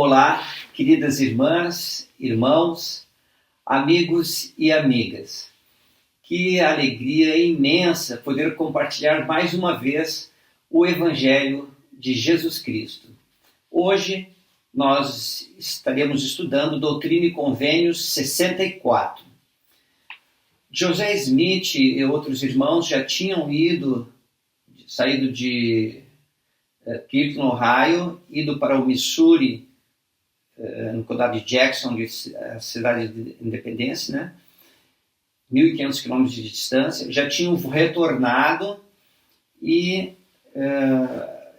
Olá, queridas irmãs, irmãos, amigos e amigas. Que alegria imensa poder compartilhar mais uma vez o Evangelho de Jesus Cristo. Hoje nós estaremos estudando Doutrina e Convênios 64. José Smith e outros irmãos já tinham saído de Kirtland, Ohio, ido para o Missouri, no condado de Jackson, a cidade de Independência, né? 1.500 quilômetros de distância, já tinham retornado e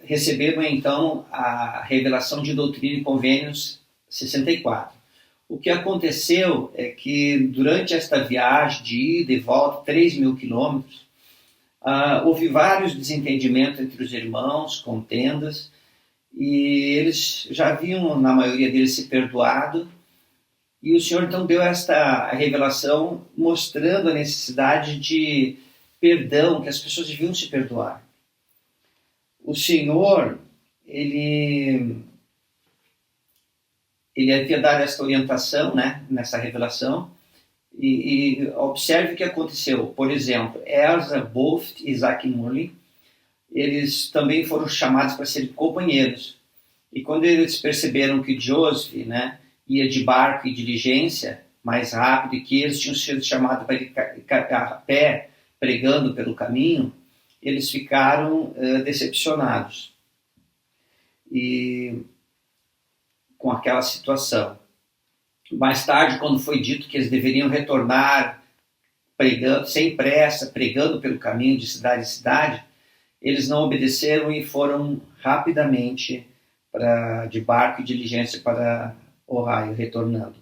receberam então a revelação de Doutrina e Convênios 64. O que aconteceu é que durante esta viagem de ida e volta, 3.000 quilômetros, houve vários desentendimentos entre os irmãos, contendas, e eles já haviam, na maioria deles, se perdoado, e o Senhor então deu esta revelação mostrando a necessidade de perdão, que as pessoas deviam se perdoar. O Senhor, ele havia dado esta orientação, né, nessa revelação, e observe o que aconteceu. Por exemplo, Elsa Boft e Isaac Murley, eles também foram chamados para serem companheiros. E quando eles perceberam que Joseph, né, ia de barco e diligência mais rápido e que eles tinham sido chamados para ir a pé, pregando pelo caminho, eles ficaram decepcionados com aquela situação. Mais tarde, quando foi dito que eles deveriam retornar pregando, sem pressa, pregando pelo caminho de cidade em cidade, eles não obedeceram e foram rapidamente de barco e diligência para Ohio, retornando.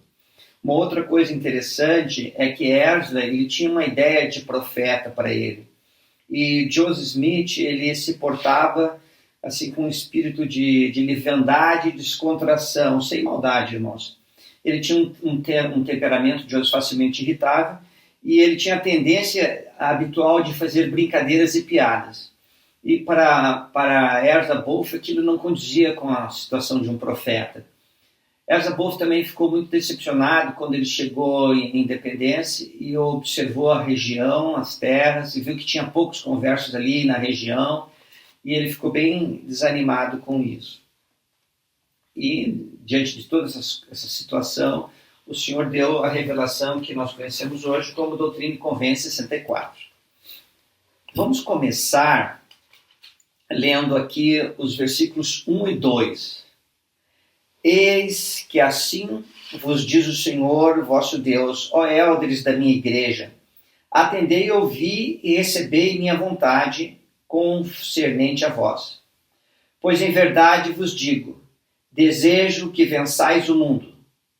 Uma outra coisa interessante é que Ezra, ele tinha uma ideia de profeta para ele. E Joseph Smith, ele se portava assim com um espírito de leviandade e descontração, sem maldade, irmãos. Ele tinha um temperamento de Joseph facilmente irritável e ele tinha a tendência habitual de fazer brincadeiras e piadas. E para Ezra Bolt aquilo não condizia com a situação de um profeta. Ezra Bolt também ficou muito decepcionado quando ele chegou em Independência e observou a região, as terras, e viu que tinha poucos conversos ali na região, e ele ficou bem desanimado com isso. E, diante de toda essa situação, o Senhor deu a revelação que nós conhecemos hoje como Doutrina e Convênios 64. Vamos começar lendo aqui os versículos 1 e 2. Eis que assim vos diz o Senhor, vosso Deus, ó élderes da minha igreja, atendei, ouvi e recebei minha vontade concernente a vós. Pois em verdade vos digo, desejo que vençais o mundo,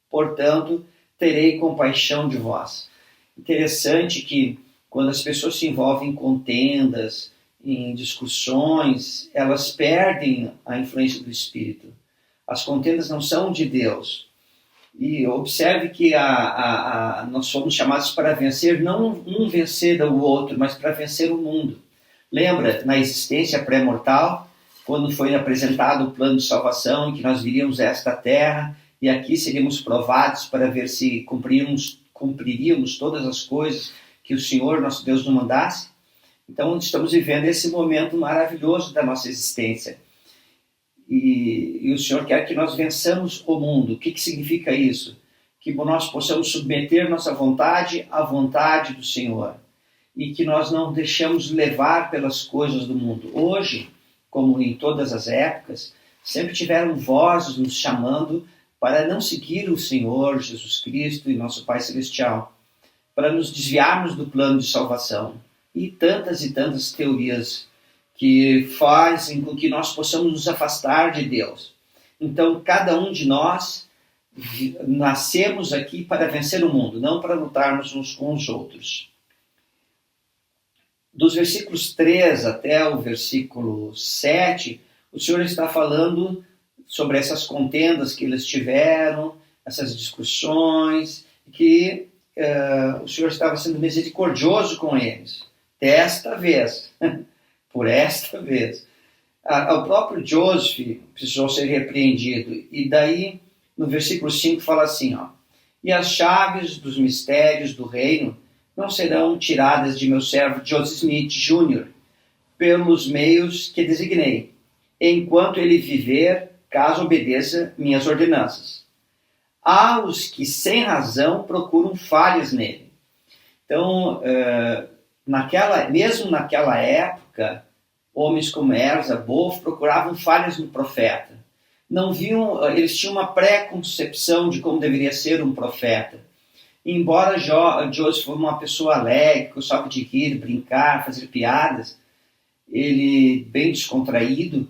portanto terei compaixão de vós. Interessante que quando as pessoas se envolvem em contendas, em discussões, elas perdem a influência do Espírito. As contendas não são de Deus. E observe que nós somos chamados para vencer, não um vencer o outro, mas para vencer o mundo. Lembra, na existência pré-mortal, quando foi apresentado o plano de salvação, em que nós viríamos esta terra, e aqui seríamos provados para ver se cumpriríamos todas as coisas que o Senhor, nosso Deus, nos mandasse? Então, estamos vivendo esse momento maravilhoso da nossa existência. E o Senhor quer que nós vençamos o mundo. O que significa isso? Que nós possamos submeter nossa vontade à vontade do Senhor. E que nós não deixamos levar pelas coisas do mundo. Hoje, como em todas as épocas, sempre tiveram vozes nos chamando para não seguir o Senhor, Jesus Cristo e nosso Pai Celestial. Para nos desviarmos do plano de salvação. E tantas teorias que fazem com que nós possamos nos afastar de Deus. Então, cada um de nós nascemos aqui para vencer o mundo, não para lutarmos uns com os outros. Dos versículos 3 até o versículo 7, o Senhor está falando sobre essas contendas que eles tiveram, essas discussões, que o Senhor estava sendo misericordioso com eles. Desta vez, por esta vez. O próprio Joseph precisou ser repreendido. E daí no versículo 5 fala assim, ó, e as chaves dos mistérios do reino não serão tiradas de meu servo Joseph Smith Jr., pelos meios que designei, enquanto ele viver, caso obedeça minhas ordenanças. Há os que sem razão procuram falhas nele. Então, mesmo naquela época, homens como Erza, Bof, procuravam falhas no profeta. Não viam, eles tinham uma pré-concepção de como deveria ser um profeta. Embora Joseph fosse uma pessoa alegre, gostava de rir, brincar, fazer piadas, ele bem descontraído,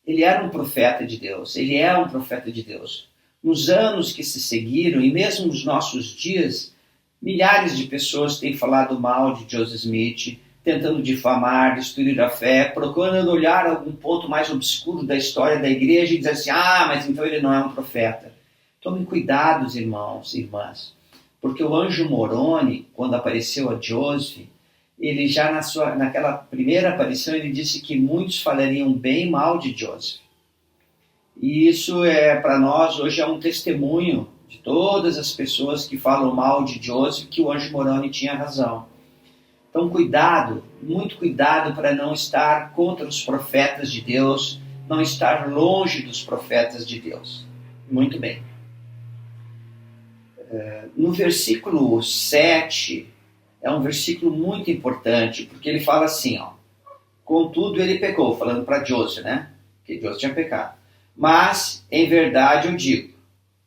ele era um profeta de Deus, ele é um profeta de Deus. Nos anos que se seguiram, e mesmo nos nossos dias, milhares de pessoas têm falado mal de Joseph Smith, tentando difamar, destruir a fé, procurando olhar algum ponto mais obscuro da história da igreja e dizer assim, mas então ele não é um profeta. Tomem cuidado, irmãos e irmãs, porque o anjo Moroni, quando apareceu a Joseph, ele já naquela primeira aparição, ele disse que muitos falariam bem e mal de Joseph. E isso para nós, hoje é um testemunho de todas as pessoas que falam mal de Joseph, que o anjo Moroni tinha razão. Então, cuidado, muito cuidado para não estar contra os profetas de Deus, não estar longe dos profetas de Deus. Muito bem. No versículo 7, é um versículo muito importante, porque ele fala assim, ó, contudo ele pecou, falando para Joseph, né? Que Joseph tinha pecado. Mas, em verdade, eu digo,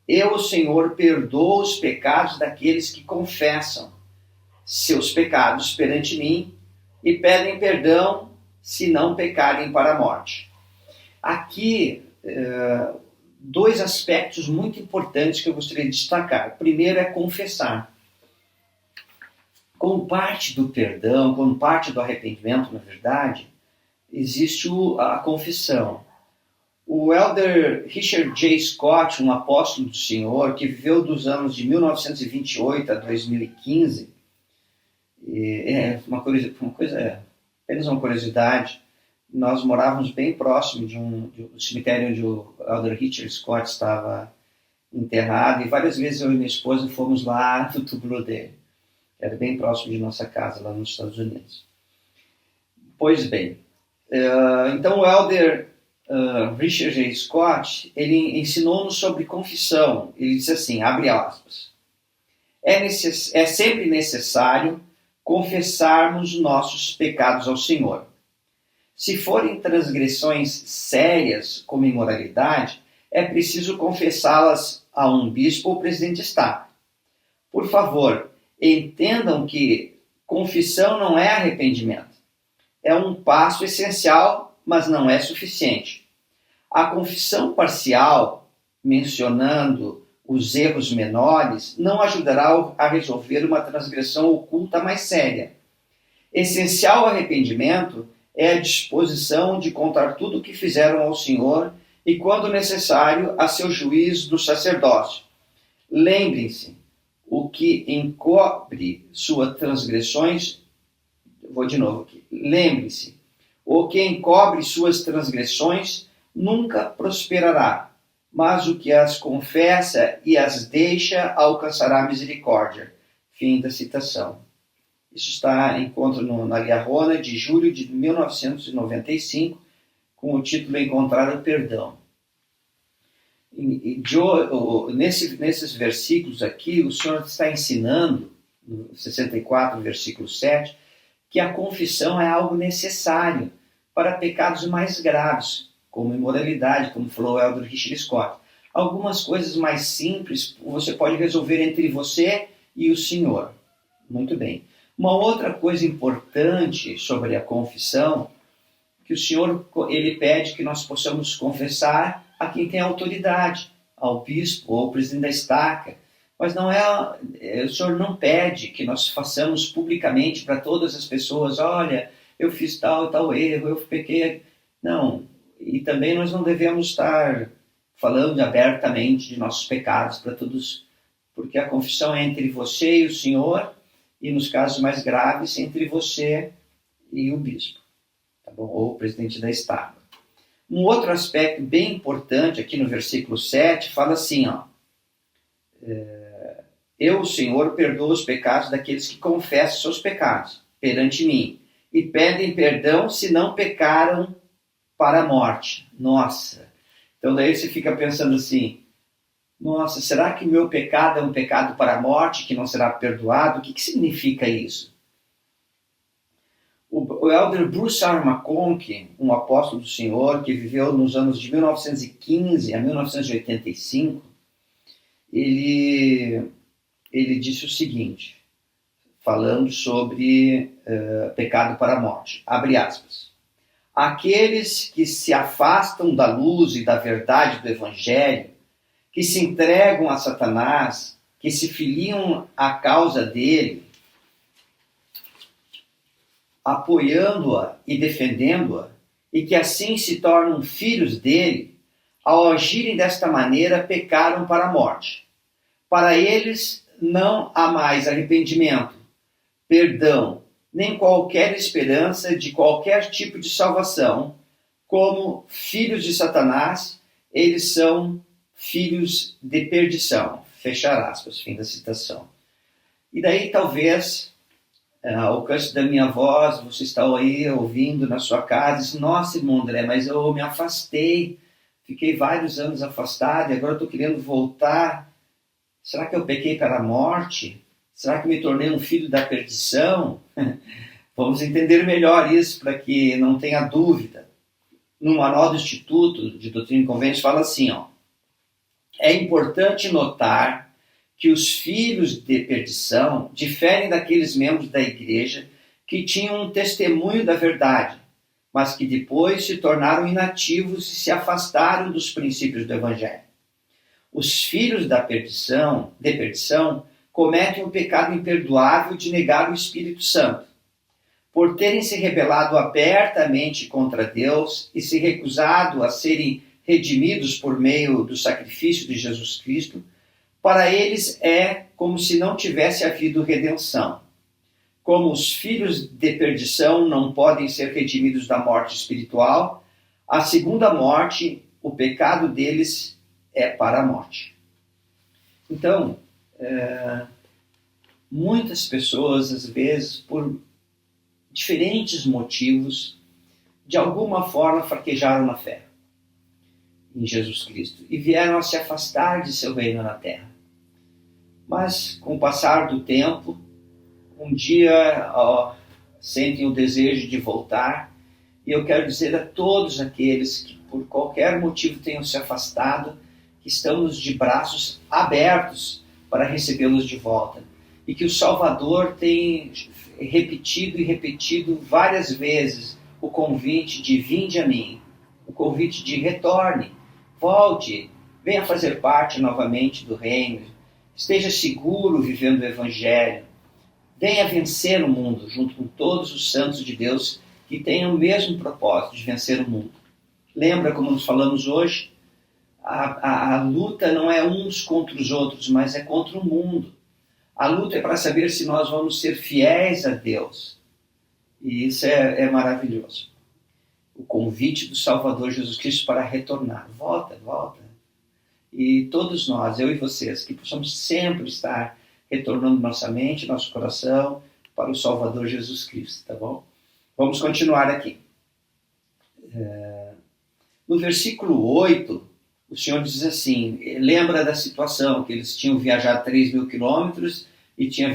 eu, o Senhor, perdoo os pecados daqueles que confessam seus pecados perante mim e pedem perdão se não pecarem para a morte. Aqui, dois aspectos muito importantes que eu gostaria de destacar. O primeiro é confessar. Como parte do perdão, como parte do arrependimento, na verdade, existe a confissão. O elder Richard J. Scott, um apóstolo do Senhor, que viveu dos anos de 1928 a 2015, apenas uma curiosidade, nós morávamos bem próximo de um cemitério onde o elder Richard Scott estava enterrado, e várias vezes eu e minha esposa fomos lá no túmulo dele. Era bem próximo de nossa casa, lá nos Estados Unidos. Pois bem, então o elder Richard J. Scott, ele ensinou-nos sobre confissão. Ele disse assim, abre aspas, é sempre necessário confessarmos nossos pecados ao Senhor. Se forem transgressões sérias, como imoralidade, é preciso confessá-las a um bispo ou presidente de Estado. Por favor, entendam que confissão não é arrependimento. É um passo essencial, mas não é suficiente. A confissão parcial, mencionando os erros menores, não ajudará a resolver uma transgressão oculta mais séria. Essencial ao arrependimento é a disposição de contar tudo o que fizeram ao Senhor e, quando necessário, a seu juiz do sacerdócio. Lembrem-se, o que encobre suas transgressões... Vou de novo aqui. Lembre-se, o que encobre suas transgressões nunca prosperará, mas o que as confessa e as deixa alcançará misericórdia. Fim da citação. Isso encontra na Liahona de julho de 1995, com o título Encontrar o Perdão. Nesses versículos aqui, o Senhor está ensinando, no 64, versículo 7, que a confissão é algo necessário para pecados mais graves, como imoralidade, como falou o elder Richard Scott. Algumas coisas mais simples você pode resolver entre você e o Senhor. Muito bem. Uma outra coisa importante sobre a confissão, que o Senhor ele pede que nós possamos confessar a quem tem autoridade, ao bispo ou ao presidente da estaca. Mas o Senhor não pede que nós façamos publicamente para todas as pessoas, olha, eu fiz tal e tal erro, eu pequei. Não, e também nós não devemos estar falando abertamente de nossos pecados para todos, porque a confissão é entre você e o Senhor, e nos casos mais graves, entre você e o bispo, tá bom? Ou o presidente da estaca. Um outro aspecto bem importante aqui no versículo 7 fala assim, ó, eu, o Senhor, perdoo os pecados daqueles que confessam seus pecados perante mim e pedem perdão se não pecaram para a morte. Nossa! Então daí você fica pensando assim, nossa, será que o meu pecado é um pecado para a morte que não será perdoado? O que significa isso? O elder Bruce R. McConkie, um apóstolo do Senhor que viveu nos anos de 1915 a 1985, ele disse o seguinte, falando sobre pecado para a morte, abre aspas, aqueles que se afastam da luz e da verdade do Evangelho, que se entregam a Satanás, que se filiam à causa dele, apoiando-a e defendendo-a, e que assim se tornam filhos dele, ao agirem desta maneira, pecaram para a morte. Para eles não há mais arrependimento, perdão, nem qualquer esperança de qualquer tipo de salvação. Como filhos de Satanás, eles são filhos de perdição. Fechar aspas, fim da citação. E daí talvez, ao alcance da minha voz, você está aí ouvindo na sua casa, e diz, nossa, irmão André, mas eu me afastei, fiquei vários anos afastado e agora estou querendo voltar. Será que eu pequei para a morte? Será que me tornei um filho da perdição? Vamos entender melhor isso para que não tenha dúvida. No Manual do Instituto de Doutrina e Convênios fala assim, ó, é importante notar que os filhos de perdição diferem daqueles membros da igreja que tinham um testemunho da verdade, mas que depois se tornaram inativos e se afastaram dos princípios do Evangelho. Os filhos de perdição cometem o pecado imperdoável de negar o Espírito Santo. Por terem se rebelado abertamente contra Deus e se recusado a serem redimidos por meio do sacrifício de Jesus Cristo, para eles é como se não tivesse havido redenção. Como os filhos de perdição não podem ser redimidos da morte espiritual, a segunda morte, o pecado deles é para a morte. Então, muitas pessoas, às vezes, por diferentes motivos, de alguma forma fraquejaram na fé em Jesus Cristo e vieram a se afastar de seu reino na terra. Mas, com o passar do tempo, um dia sentem o desejo de voltar, e eu quero dizer a todos aqueles que por qualquer motivo tenham se afastado, que estamos de braços abertos para recebê-los de volta. E que o Salvador tem repetido e repetido várias vezes o convite de vinde a mim, o convite de retorne, volte, venha fazer parte novamente do reino, esteja seguro vivendo o Evangelho, venha vencer o mundo junto com todos os santos de Deus que têm o mesmo propósito de vencer o mundo. Lembra como nos falamos hoje? A luta não é uns contra os outros, mas é contra o mundo. A luta é para saber se nós vamos ser fiéis a Deus. E isso é maravilhoso. O convite do Salvador Jesus Cristo para retornar. Volta, volta. E todos nós, eu e vocês, que possamos sempre estar retornando nossa mente, nosso coração para o Salvador Jesus Cristo, tá bom? Vamos continuar aqui. No versículo 8, o Senhor diz assim, lembra da situação, que eles tinham viajado 3.000 quilômetros e tinha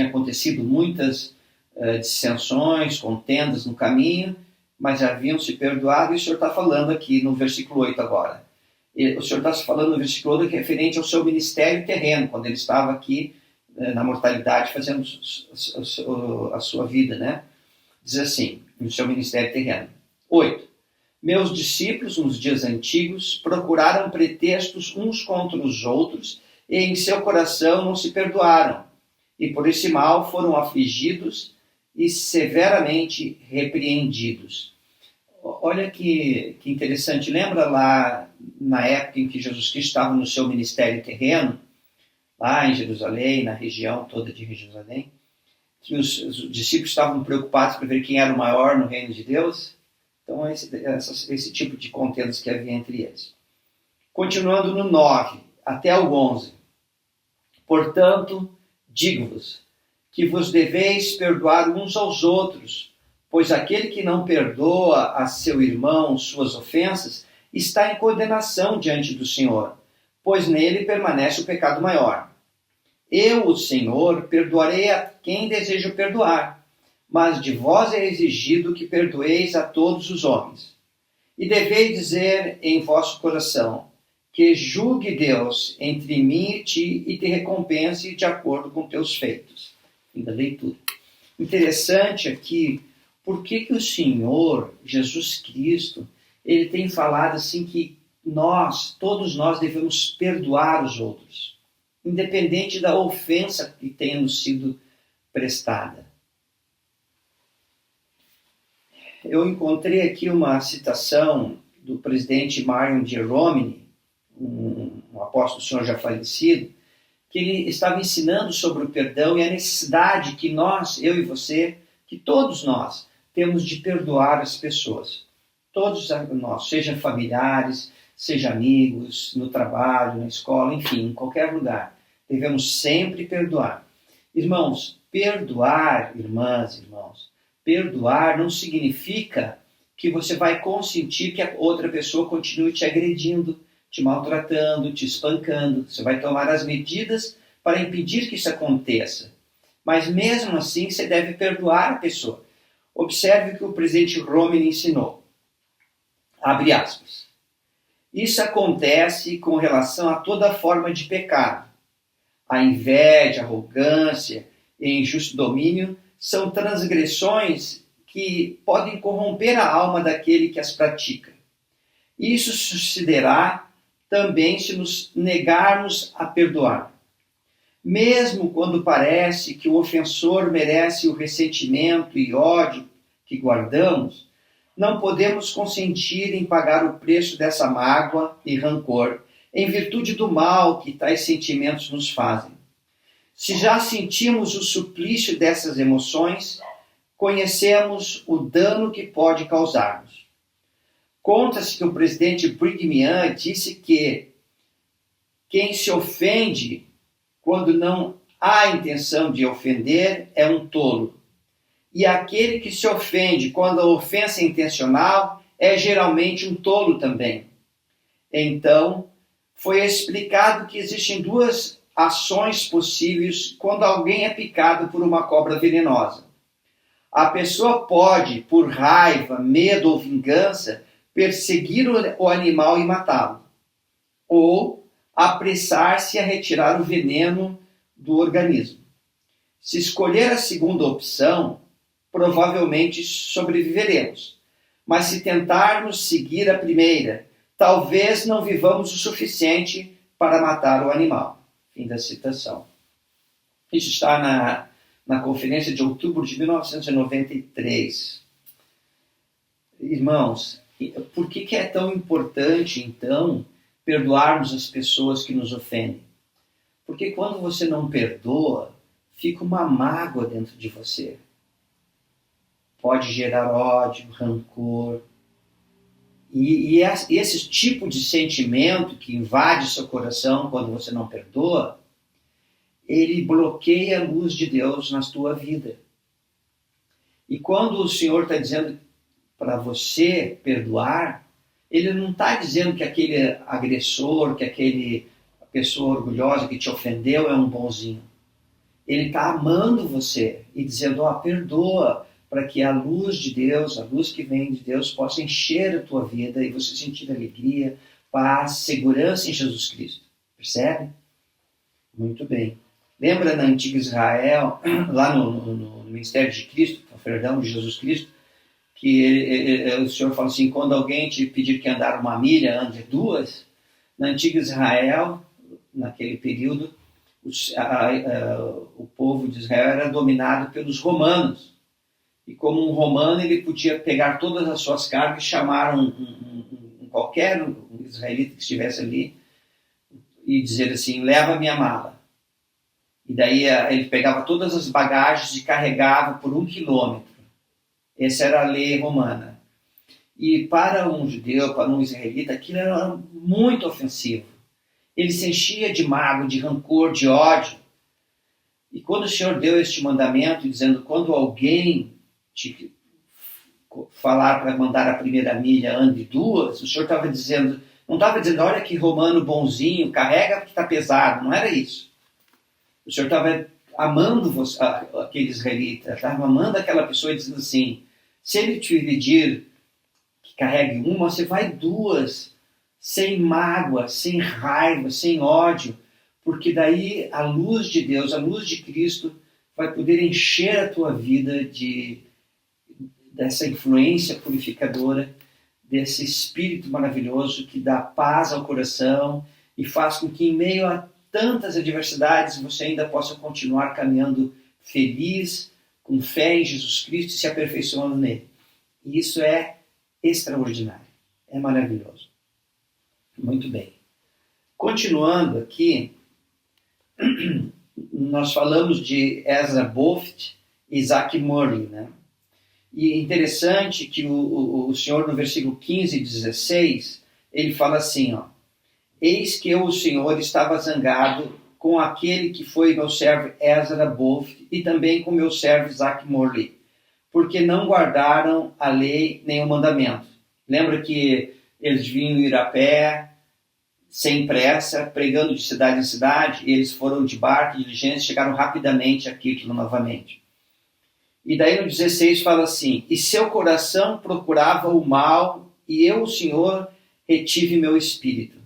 acontecido muitas dissensões, contendas no caminho, mas haviam se perdoado, e o Senhor está falando aqui no versículo 8 agora. O Senhor está falando no versículo 8 referente ao seu ministério terreno, quando ele estava aqui na mortalidade fazendo a sua vida, né? Diz assim, no seu ministério terreno. 8. Meus discípulos, nos dias antigos, procuraram pretextos uns contra os outros e em seu coração não se perdoaram. E por esse mal foram afligidos e severamente repreendidos. Olha que interessante. Lembra lá na época em que Jesus Cristo estava no seu ministério terreno, lá em Jerusalém, na região toda de Jerusalém, que os discípulos estavam preocupados para ver quem era o maior no reino de Deus? Então, esse tipo de contendas que havia entre eles. Continuando no 9 até o 11. Portanto, digo-vos que vos deveis perdoar uns aos outros, pois aquele que não perdoa a seu irmão suas ofensas está em condenação diante do Senhor, pois nele permanece o pecado maior. Eu, o Senhor, perdoarei a quem desejo perdoar, mas de vós é exigido que perdoeis a todos os homens. E deveis dizer em vosso coração, que julgue Deus entre mim e ti e te recompense de acordo com teus feitos. Fim da leitura. Interessante aqui, por que o Senhor, Jesus Cristo, ele tem falado assim que todos nós devemos perdoar os outros, independente da ofensa que tenha nos sido prestada. Eu encontrei aqui uma citação do presidente Marion D. Romney, um apóstolo do Senhor já falecido, que ele estava ensinando sobre o perdão e a necessidade que nós, eu e você, que todos nós, temos de perdoar as pessoas. Todos nós, sejam familiares, sejam amigos, no trabalho, na escola, enfim, em qualquer lugar. Devemos sempre perdoar. Irmãos, perdoar, irmãs, irmãos, perdoar não significa que você vai consentir que a outra pessoa continue te agredindo, te maltratando, te espancando. Você vai tomar as medidas para impedir que isso aconteça. Mas mesmo assim, você deve perdoar a pessoa. Observe o que o presidente Romney ensinou. Abre aspas. Isso acontece com relação a toda forma de pecado. A inveja, a arrogância e injusto domínio são transgressões que podem corromper a alma daquele que as pratica. Isso sucederá também se nos negarmos a perdoar. Mesmo quando parece que o ofensor merece o ressentimento e ódio que guardamos, não podemos consentir em pagar o preço dessa mágoa e rancor, em virtude do mal que tais sentimentos nos fazem. Se já sentimos o suplício dessas emoções, conhecemos o dano que pode causar-nos. Conta-se que o presidente Brigham Young disse que quem se ofende quando não há intenção de ofender é um tolo. E aquele que se ofende quando a ofensa é intencional é geralmente um tolo também. Então, foi explicado que existem duas ações possíveis quando alguém é picado por uma cobra venenosa. A pessoa pode, por raiva, medo ou vingança, perseguir o animal e matá-lo, ou apressar-se a retirar o veneno do organismo. Se escolher a segunda opção, provavelmente sobreviveremos. Mas se tentarmos seguir a primeira, talvez não vivamos o suficiente para matar o animal. Fim da citação. Isso está na conferência de outubro de 1993. Irmãos, por que é tão importante, então, perdoarmos as pessoas que nos ofendem? Porque quando você não perdoa, fica uma mágoa dentro de você. Pode gerar ódio, rancor. E esse tipo de sentimento que invade seu coração quando você não perdoa, ele bloqueia a luz de Deus na tua vida. E quando o Senhor está dizendo para você perdoar, ele não está dizendo que aquele agressor, que aquele pessoa orgulhosa que te ofendeu é um bonzinho. Ele está amando você e dizendo, perdoa, para que a luz de Deus, a luz que vem de Deus, possa encher a tua vida e você sentir alegria, paz, segurança em Jesus Cristo. Percebe? Muito bem. Lembra na antiga Israel, lá no ministério de Cristo, perdão, de Jesus Cristo, que o Senhor fala assim, quando alguém te pedir que andar uma milha, ande duas. Na antiga Israel, naquele período, o povo de Israel era dominado pelos romanos. E como um romano, ele podia pegar todas as suas cargas e chamar qualquer israelita que estivesse ali e dizer assim, leva a minha mala. E daí ele pegava todas as bagagens e carregava por 1 quilômetro. Essa era a lei romana. E para um judeu, para um israelita, aquilo era muito ofensivo. Ele se enchia de mágoa, de rancor, de ódio. E quando o Senhor deu este mandamento, dizendo, quando alguém te falar para mandar a primeira milha, ande duas, o Senhor estava dizendo, não estava dizendo, olha que romano bonzinho, carrega porque está pesado, não era isso. O Senhor estava amando você, aquele israelita, estava amando aquela pessoa e dizendo assim, se ele te pedir que carregue uma, você vai duas, sem mágoa, sem raiva, sem ódio, porque daí a luz de Deus, a luz de Cristo vai poder encher a tua vida dessa influência purificadora, desse Espírito maravilhoso que dá paz ao coração e faz com que em meio a tantas adversidades você ainda possa continuar caminhando feliz, com fé em Jesus Cristo e se aperfeiçoando nele. E isso é extraordinário, é maravilhoso. Muito bem. Continuando aqui, nós falamos de Ezra Boft e Isaac Murley, né? E é interessante que o Senhor, no versículo 15 e 16, ele fala assim, ó, eis que eu, o Senhor, estava zangado com aquele que foi meu servo Ezra Boft e também com meu servo Isaac Murley, porque não guardaram a lei nem o mandamento. Lembra que eles vinham ir a pé, sem pressa, pregando de cidade em cidade, e eles foram de barco, de diligência, chegaram rapidamente a Quirtlo novamente. E daí no 16 fala assim, e seu coração procurava o mal, e eu, o Senhor, retive meu espírito.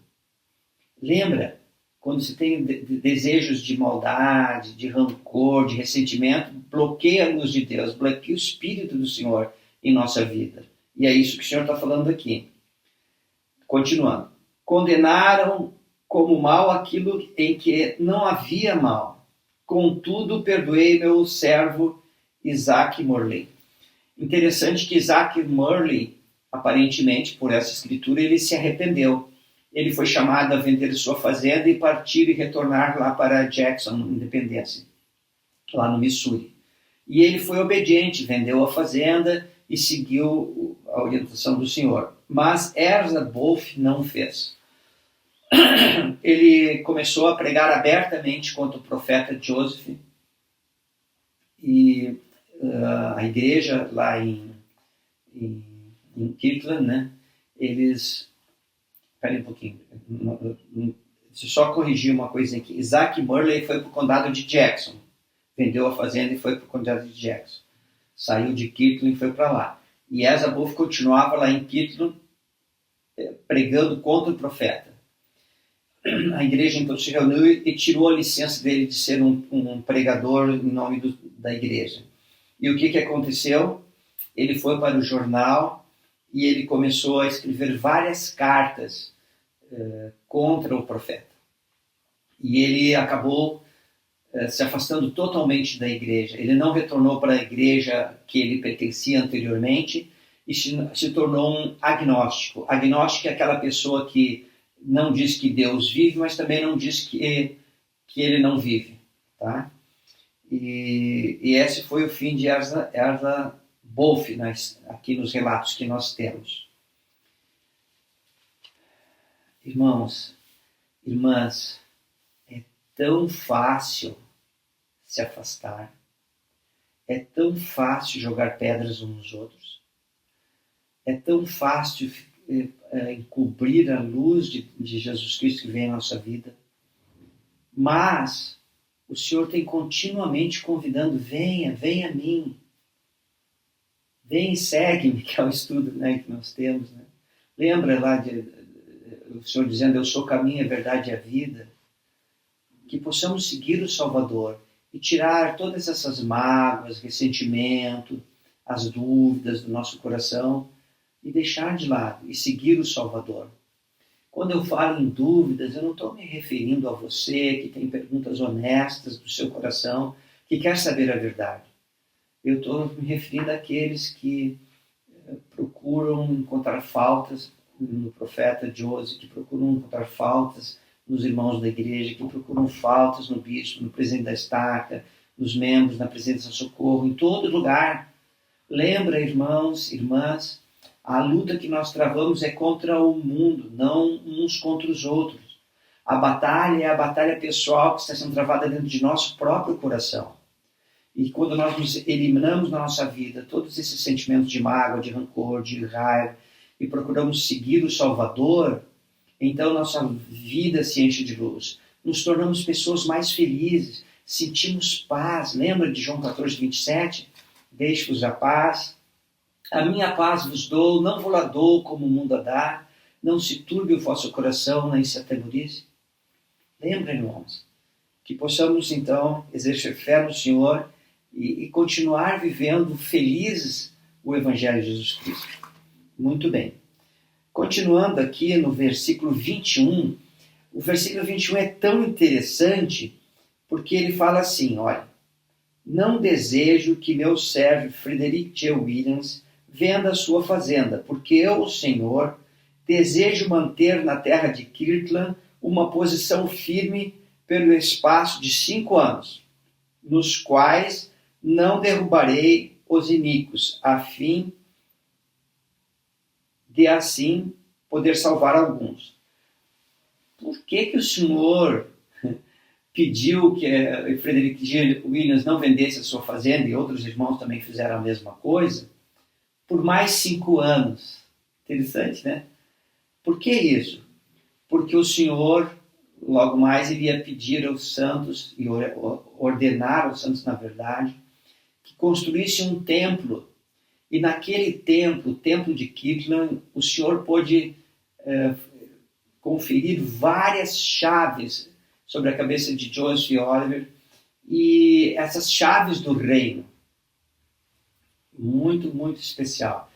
Lembra, quando você tem desejos de maldade, de rancor, de ressentimento, bloqueia a luz de Deus, bloqueia o espírito do Senhor em nossa vida. E é isso que o Senhor está falando aqui. Continuando. Condenaram como mal aquilo em que não havia mal. Contudo, perdoei meu servo Isaac Murley. Interessante que Isaac Murley, aparentemente, por essa escritura, ele se arrependeu. Ele foi chamado a vender sua fazenda e partir e retornar lá para Jackson, Independência, lá no Missouri. E ele foi obediente, vendeu a fazenda e seguiu a orientação do Senhor. Mas Ezra Boft não fez. Ele começou a pregar abertamente contra o profeta Joseph e a igreja lá em Kirtland, né? Eles... Espera um pouquinho. Deixa eu só corrigir uma coisa aqui. Isaac Murley foi para o condado de Jackson. Vendeu a fazenda e foi para o condado de Jackson. Saiu de Kirtland e foi para lá. E Ezra Boft continuava lá em Kirtland pregando contra o profeta. A igreja então se reuniu e tirou a licença dele de ser um pregador em nome da igreja. E o que aconteceu? Ele foi para o jornal e ele começou a escrever várias cartas contra o profeta. E ele acabou se afastando totalmente da igreja. Ele não retornou para a igreja que ele pertencia anteriormente e se tornou um agnóstico. Agnóstico é aquela pessoa que não diz que Deus vive, mas também não diz que ele não vive. Tá? E esse foi o fim de Ezra Boft, aqui nos relatos que nós temos. Irmãos, irmãs, é tão fácil se afastar, é tão fácil jogar pedras uns nos outros, é tão fácil encobrir a luz de Jesus Cristo que vem em nossa vida, mas o Senhor tem continuamente convidando, venha a mim, vem e segue-me, que é o estudo que nós temos. Né? Lembra lá o Senhor dizendo, eu sou o caminho, a verdade e a vida, que possamos seguir o Salvador e tirar todas essas mágoas, ressentimento, as dúvidas do nosso coração e deixar de lado e seguir o Salvador. Quando eu falo em dúvidas, eu não estou me referindo a você que tem perguntas honestas do seu coração, que quer saber a verdade. Eu estou me referindo àqueles que procuram encontrar faltas no profeta Joseph, que procuram encontrar faltas nos irmãos da igreja, que procuram faltas no bispo, no presidente da estaca, nos membros, na presidência do socorro, em todo lugar. Lembra, irmãos, irmãs, A luta que nós travamos é contra o mundo, não uns contra os outros. A batalha é a batalha pessoal que está sendo travada dentro de nosso próprio coração. E quando nós nos eliminamos na nossa vida todos esses sentimentos de mágoa, de rancor, de raiva, e procuramos seguir o Salvador, então nossa vida se enche de luz. Nos tornamos pessoas mais felizes, sentimos paz. Lembra de João 14:27? Deixe-vos a paz. A minha paz vos dou, não vou lá dou como o mundo a dá. Não se turbe o vosso coração, nem se atemorize. Lembra, irmãos, que possamos então exercer fé no Senhor e continuar vivendo felizes o Evangelho de Jesus Cristo. Muito bem. Continuando aqui no versículo 21, o versículo 21 é tão interessante porque ele fala assim, olha, não desejo que meu servo Frederick J. Williams venda a sua fazenda, porque eu, o Senhor, desejo manter na terra de Kirtland uma posição firme pelo espaço de 5 anos, nos quais não derrubarei os iníquos, a fim de assim poder salvar alguns. Por que o Senhor pediu que Frederick J. Williams não vendesse a sua fazenda e outros irmãos também fizeram a mesma coisa? Por mais 5 anos. Interessante, né? Por que isso? Porque o Senhor, logo mais, iria pedir aos santos, e ordenar aos santos, na verdade, que construísse um templo. E naquele templo, o templo de Kirtland, o Senhor pôde conferir várias chaves sobre a cabeça de Joseph Oliver, e essas chaves do reino. Muito, muito especial.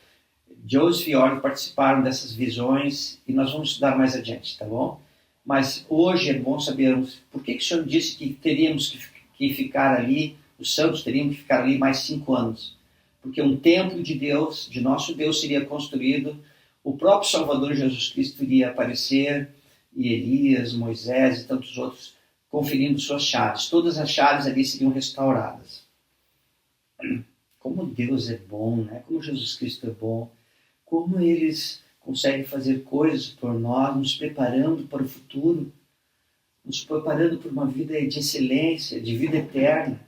Joseph e Oliver participaram dessas visões e nós vamos estudar mais adiante, tá bom? Mas hoje é bom sabermos por que o Senhor disse que teríamos que ficar ali, os santos teriam que ficar ali mais 5 anos. Porque um templo de Deus, de nosso Deus, seria construído, o próprio Salvador Jesus Cristo iria aparecer, e Elias, Moisés e tantos outros conferindo suas chaves. Todas as chaves ali seriam restauradas. Como Deus é bom, né? Como Jesus Cristo é bom. Como eles conseguem fazer coisas por nós, nos preparando para o futuro, nos preparando para uma vida de excelência, de vida eterna.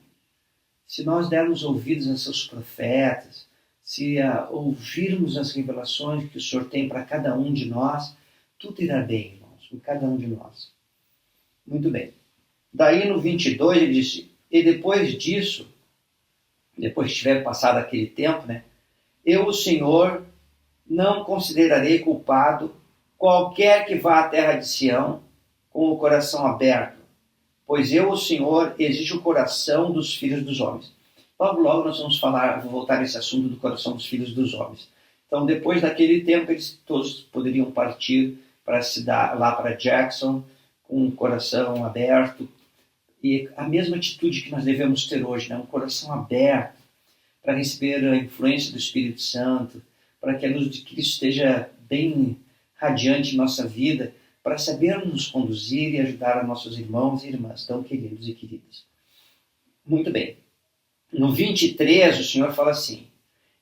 Se nós dermos ouvidos a seus profetas, se ouvirmos as revelações que o Senhor tem para cada um de nós, tudo irá bem, irmãos, com cada um de nós. Muito bem. Daí no 22 ele disse, e depois disso, depois que tiver passado aquele tempo, né, eu, o Senhor, não considerarei culpado qualquer que vá à terra de Sião com o coração aberto, pois eu, o Senhor, exijo o coração dos filhos dos homens. Logo, logo nós vamos voltar a esse assunto do coração dos filhos dos homens. Então, depois daquele tempo, eles todos poderiam partir para lá para Jackson, com o coração aberto. E a mesma atitude que nós devemos ter hoje, né? Um coração aberto para receber a influência do Espírito Santo, para que a luz de Cristo esteja bem radiante em nossa vida, para sabermos nos conduzir e ajudar a nossos irmãos e irmãs tão queridos e queridas. Muito bem. No 23, o Senhor fala assim,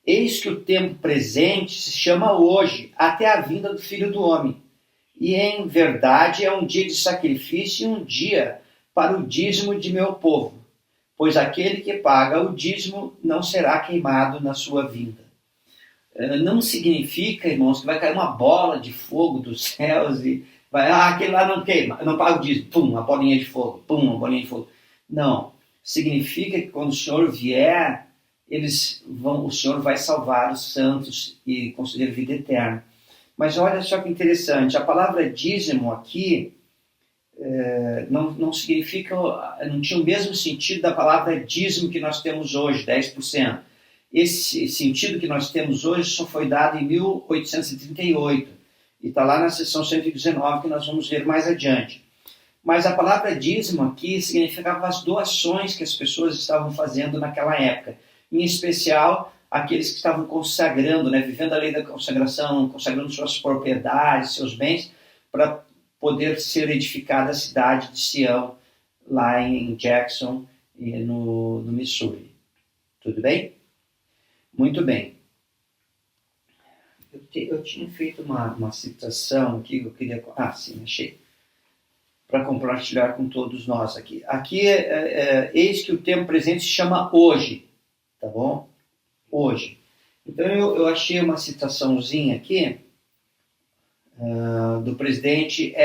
eis que o tempo presente se chama hoje, até a vinda do Filho do Homem. E em verdade é um dia de sacrifício e um dia para o dízimo de meu povo, pois aquele que paga o dízimo não será queimado na sua vinda. Não significa, irmãos, que vai cair uma bola de fogo dos céus e vai, aquele lá não queima, não paga o dízimo, pum, uma bolinha de fogo, pum, uma bolinha de fogo. Não, significa que quando o Senhor vier, o Senhor vai salvar os santos e conceder vida eterna. Mas olha só que interessante, a palavra dízimo aqui não significa, não tinha o mesmo sentido da palavra dízimo que nós temos hoje, 10%. Esse sentido que nós temos hoje só foi dado em 1838 e está lá na seção 119 que nós vamos ver mais adiante. Mas a palavra dízimo aqui significava as doações que as pessoas estavam fazendo naquela época, em especial aqueles que estavam consagrando, né, vivendo a lei da consagração, consagrando suas propriedades, seus bens, para poder ser edificada a cidade de Sião, lá em Jackson, no Missouri. Tudo bem? Muito bem. Eu tinha feito uma citação aqui que eu queria... sim, achei. Para compartilhar com todos nós aqui. Aqui, eis que o tempo presente se chama hoje, tá bom? Hoje. Então, eu achei uma citaçãozinha aqui do presidente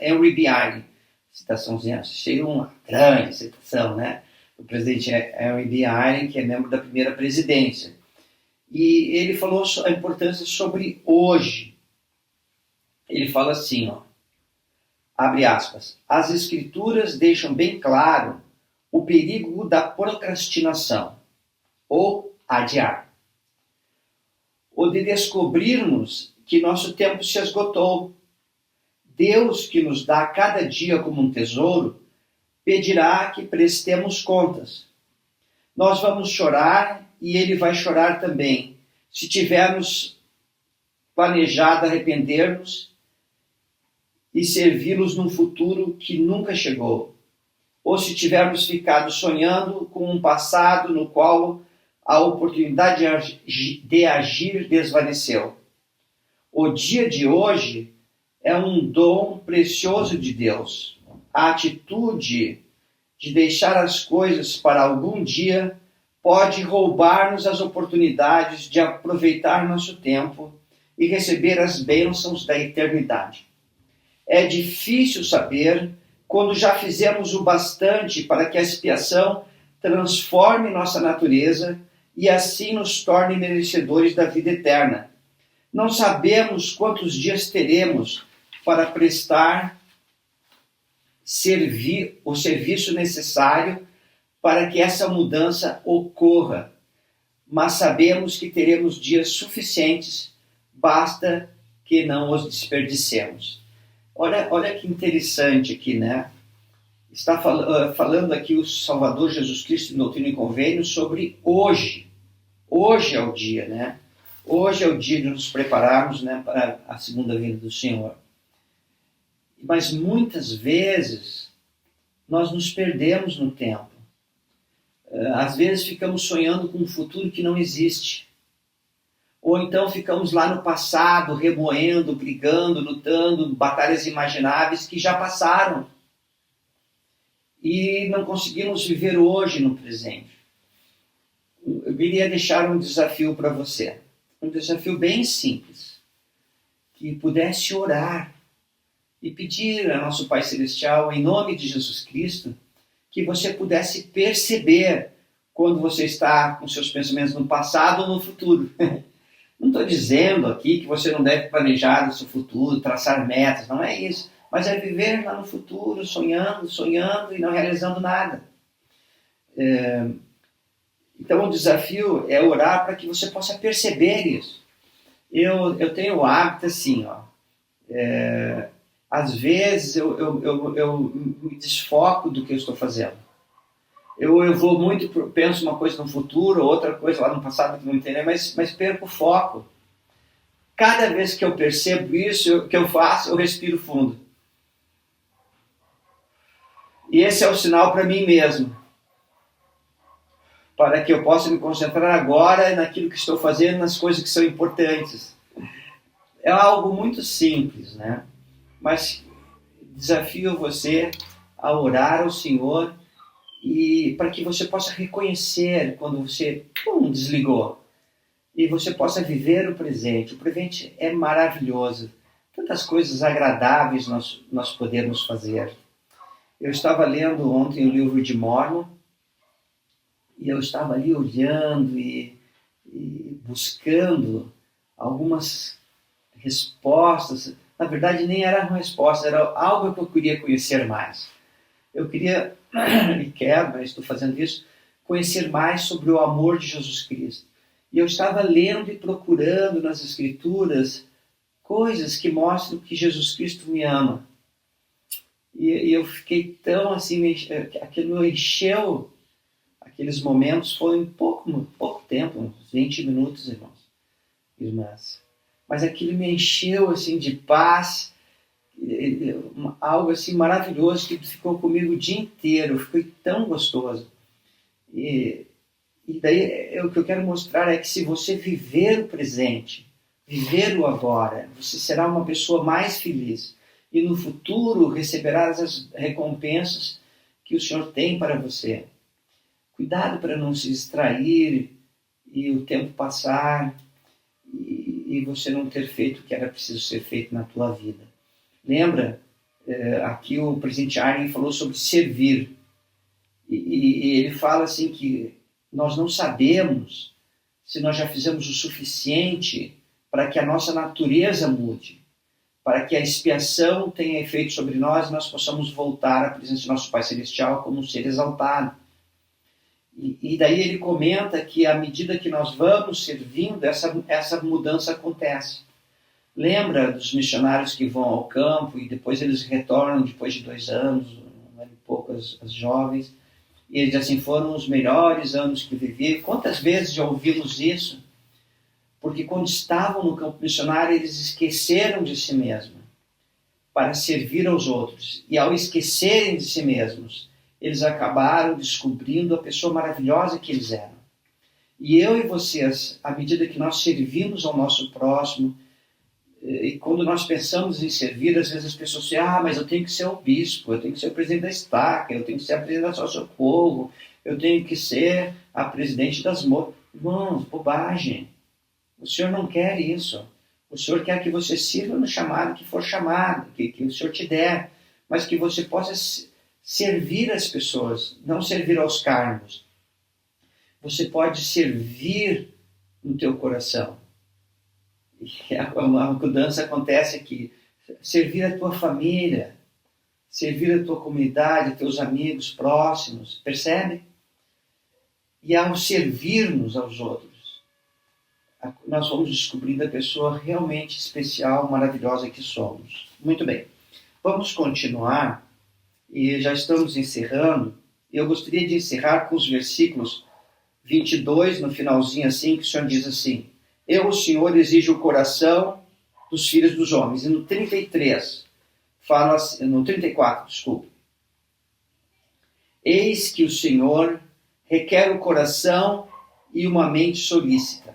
Henry B. Eyring. Citaçãozinha, achei uma grande citação, né? O presidente Henry B. Eyring, que é membro da primeira presidência. E ele falou a importância sobre hoje. Ele fala assim, ó, abre aspas, as escrituras deixam bem claro o perigo da procrastinação, ou adiar, ou de descobrirmos que nosso tempo se esgotou. Deus, que nos dá cada dia como um tesouro, pedirá que prestemos contas. Nós vamos chorar e ele vai chorar também, se tivermos planejado arrepender-nos e servi-los num futuro que nunca chegou, ou se tivermos ficado sonhando com um passado no qual a oportunidade de agir desvaneceu. O dia de hoje é um dom precioso de Deus. A atitude de deixar as coisas para algum dia pode roubar-nos as oportunidades de aproveitar nosso tempo e receber as bênçãos da eternidade. É difícil saber quando já fizemos o bastante para que a expiação transforme nossa natureza e assim nos torne merecedores da vida eterna. Não sabemos quantos dias teremos para prestar o serviço necessário para que essa mudança ocorra, mas sabemos que teremos dias suficientes, basta que não os desperdicemos. Olha que interessante aqui, né? Está falando aqui o Salvador Jesus Cristo em Doutrina e Convênio sobre hoje. Hoje é o dia, né? Hoje é o dia de nos prepararmos, né, para a segunda vinda do Senhor. Mas muitas vezes nós nos perdemos no tempo. Às vezes ficamos sonhando com um futuro que não existe. Ou então ficamos lá no passado, remoendo, brigando, lutando, batalhas imagináveis que já passaram. E não conseguimos viver hoje no presente. Eu queria deixar um desafio para você. Um desafio bem simples. Que pudesse orar e pedir a nosso Pai Celestial, em nome de Jesus Cristo, que você pudesse perceber quando você está com seus pensamentos no passado ou no futuro. Não estou dizendo aqui que você não deve planejar o seu futuro, traçar metas, não é isso. Mas é viver lá no futuro, sonhando e não realizando nada. Então o desafio é orar para que você possa perceber isso. Eu tenho o hábito assim, ó. Às vezes eu me desfoco do que eu estou fazendo. Eu vou muito, penso uma coisa no futuro, outra coisa lá no passado que não entendo, mas perco o foco. Cada vez que eu percebo isso, que eu faço, eu respiro fundo. E esse é o sinal para mim mesmo. Para que eu possa me concentrar agora naquilo que estou fazendo, nas coisas que são importantes. É algo muito simples, né? Mas desafio você a orar ao Senhor e para que você possa reconhecer quando você desligou e você possa viver o presente. O presente é maravilhoso. Tantas coisas agradáveis nós podemos fazer. Eu estava lendo ontem o livro de Mórmon e eu estava ali olhando e buscando algumas respostas. Na verdade, nem era uma resposta, era algo que eu queria conhecer mais. Eu queria, e quero, mas estou fazendo isso, conhecer mais sobre o amor de Jesus Cristo. E eu estava lendo e procurando nas Escrituras coisas que mostram que Jesus Cristo me ama. E eu fiquei tão assim, aquilo encheu, aqueles momentos foram pouco tempo, uns 20 minutos, irmãs. Mas aquilo me encheu assim de paz, algo assim maravilhoso que ficou comigo o dia inteiro, foi tão gostoso. E daí o que eu quero mostrar é que se você viver o presente, viver o agora. Você será uma pessoa mais feliz. E no futuro receberás as recompensas que o Senhor tem para você. Cuidado para não se distrair e o tempo passar e você não ter feito o que era preciso ser feito na tua vida. Lembra, aqui o presidente Arlen falou sobre servir. E ele fala assim que nós não sabemos se nós já fizemos o suficiente para que a nossa natureza mude, para que a expiação tenha efeito sobre nós e nós possamos voltar à presença de nosso Pai Celestial como um ser exaltado. E daí ele comenta que à medida que nós vamos servindo, essa mudança acontece. Lembra dos missionários que vão ao campo e depois eles retornam depois de 2 anos, um ano e pouco as jovens, e eles dizem assim, foram os melhores anos que vivi. Quantas vezes já ouvimos isso? Porque quando estavam no campo missionário, eles esqueceram de si mesmos para servir aos outros. E ao esquecerem de si mesmos, eles acabaram descobrindo a pessoa maravilhosa que eles eram. E eu e vocês, à medida que nós servimos ao nosso próximo, e quando nós pensamos em servir, às vezes as pessoas dizem, mas eu tenho que ser o bispo, eu tenho que ser o presidente da estaca, eu tenho que ser a presidente da Socorro, eu tenho que ser a presidente das moças. Irmãos, bobagem. O Senhor não quer isso. O Senhor quer que você sirva no chamado que for chamado, que o Senhor te der, mas que você possa servir as pessoas, não servir aos cargos. Você pode servir no teu coração. E a mudança acontece aqui. Servir a tua família, servir a tua comunidade, teus amigos próximos, percebe? E ao servirmos aos outros, nós vamos descobrindo a pessoa realmente especial, maravilhosa que somos. Muito bem. Vamos continuar, e já estamos encerrando. Eu gostaria de encerrar com os versículos 22, no finalzinho assim, que o Senhor diz assim, eu, o Senhor, exijo o coração dos filhos dos homens. E no 33, fala assim, no 34, desculpa. Eis que o Senhor requer o coração e uma mente solícita.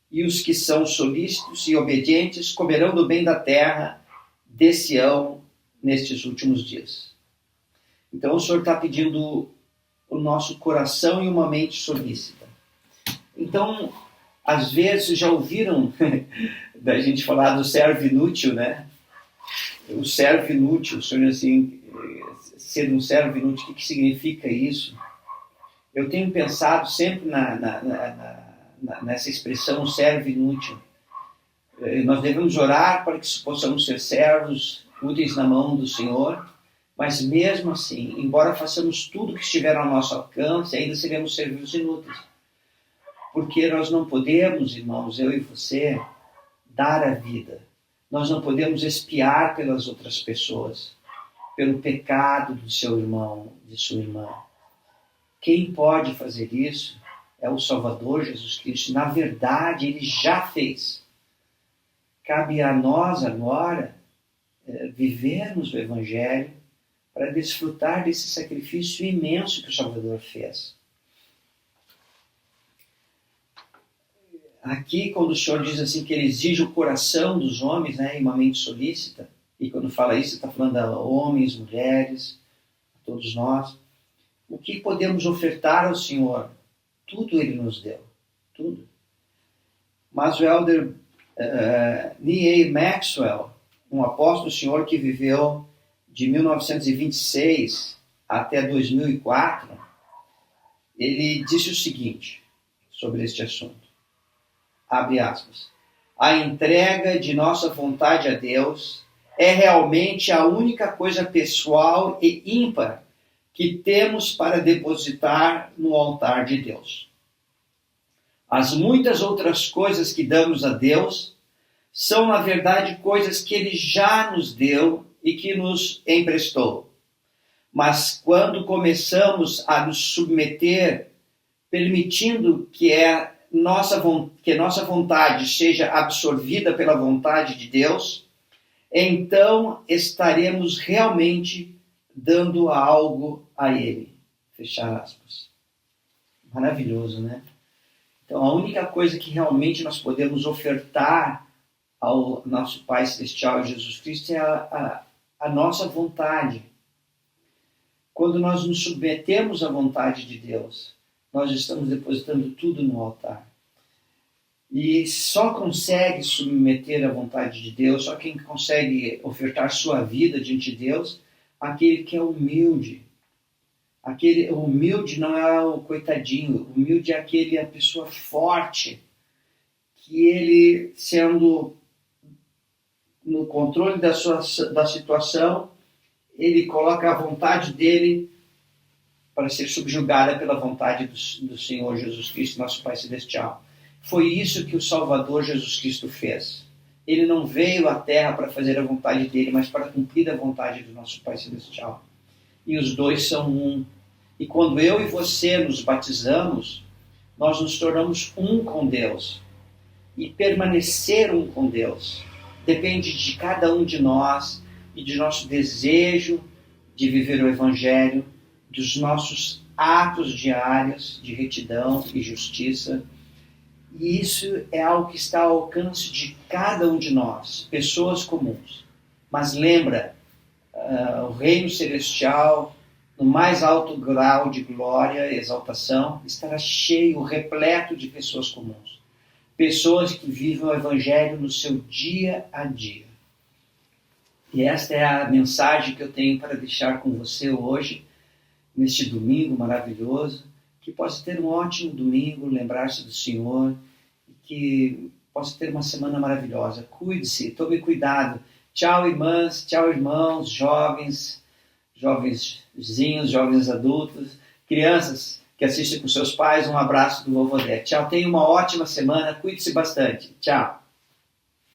E os que são solícitos e obedientes comerão do bem da terra de Sião nestes últimos dias. Então o Senhor está pedindo o nosso coração e uma mente solícita. Então, às vezes já ouviram da gente falar do servo inútil, né? O servo inútil, o Senhor assim, ser um servo inútil, o que significa isso? Eu tenho pensado sempre nessa expressão, servo inútil. Nós devemos orar para que possamos ser servos úteis na mão do Senhor, mas mesmo assim, embora façamos tudo que estiver ao nosso alcance, ainda seremos servos inúteis. Porque nós não podemos, irmãos, eu e você, dar a vida. Nós não podemos expiar pelas outras pessoas, pelo pecado do seu irmão, de sua irmã. Quem pode fazer isso é o Salvador Jesus Cristo. Na verdade, ele já fez. Cabe a nós agora vivermos o Evangelho para desfrutar desse sacrifício imenso que o Salvador fez. Aqui, quando o Senhor diz assim que ele exige o coração dos homens, né, e uma mente solícita, e quando fala isso, está falando a homens, mulheres, a todos nós, o que podemos ofertar ao Senhor? Tudo ele nos deu, tudo. Mas o elder Neal Maxwell, um apóstolo do Senhor que viveu de 1926 até 2004, ele disse o seguinte sobre este assunto. Abre aspas. A entrega de nossa vontade a Deus é realmente a única coisa pessoal e ímpar que temos para depositar no altar de Deus. As muitas outras coisas que damos a Deus são, na verdade, coisas que Ele já nos deu e que nos emprestou. Mas quando começamos a nos submeter, permitindo que nossa vontade seja absorvida pela vontade de Deus, então estaremos realmente dando algo a Ele. Fechar aspas. Maravilhoso, né? Então, a única coisa que realmente nós podemos ofertar ao nosso Pai Celestial, Jesus Cristo, é a nossa vontade. Quando nós nos submetemos à vontade de Deus, nós estamos depositando tudo no altar. E só consegue submeter à vontade de Deus, só quem consegue ofertar sua vida diante de Deus, aquele que é humilde. Aquele humilde não é o coitadinho, humilde é a pessoa forte, que ele, sendo no controle da situação, ele coloca a vontade dele para ser subjugada pela vontade do Senhor Jesus Cristo, nosso Pai Celestial. Foi isso que o Salvador Jesus Cristo fez. Ele não veio à Terra para fazer a vontade dele, mas para cumprir a vontade do nosso Pai Celestial. E os dois são um. E quando eu e você nos batizamos, nós nos tornamos um com Deus. E permanecer um com Deus depende de cada um de nós e de nosso desejo de viver o Evangelho, dos nossos atos diários de retidão e justiça. E isso é algo que está ao alcance de cada um de nós, pessoas comuns. Mas lembra, o reino celestial, no mais alto grau de glória e exaltação, estará cheio, repleto de pessoas comuns. Pessoas que vivem o Evangelho no seu dia a dia. E esta é a mensagem que eu tenho para deixar com você hoje, neste domingo maravilhoso. Que possa ter um ótimo domingo, lembrar-se do Senhor, e que possa ter uma semana maravilhosa. Cuide-se, tome cuidado. Tchau, irmãs, tchau, irmãos, jovenzinhos, jovens adultos, crianças que assistem com seus pais. Um abraço do vovô Dé. Tchau, tenha uma ótima semana, cuide-se bastante. Tchau.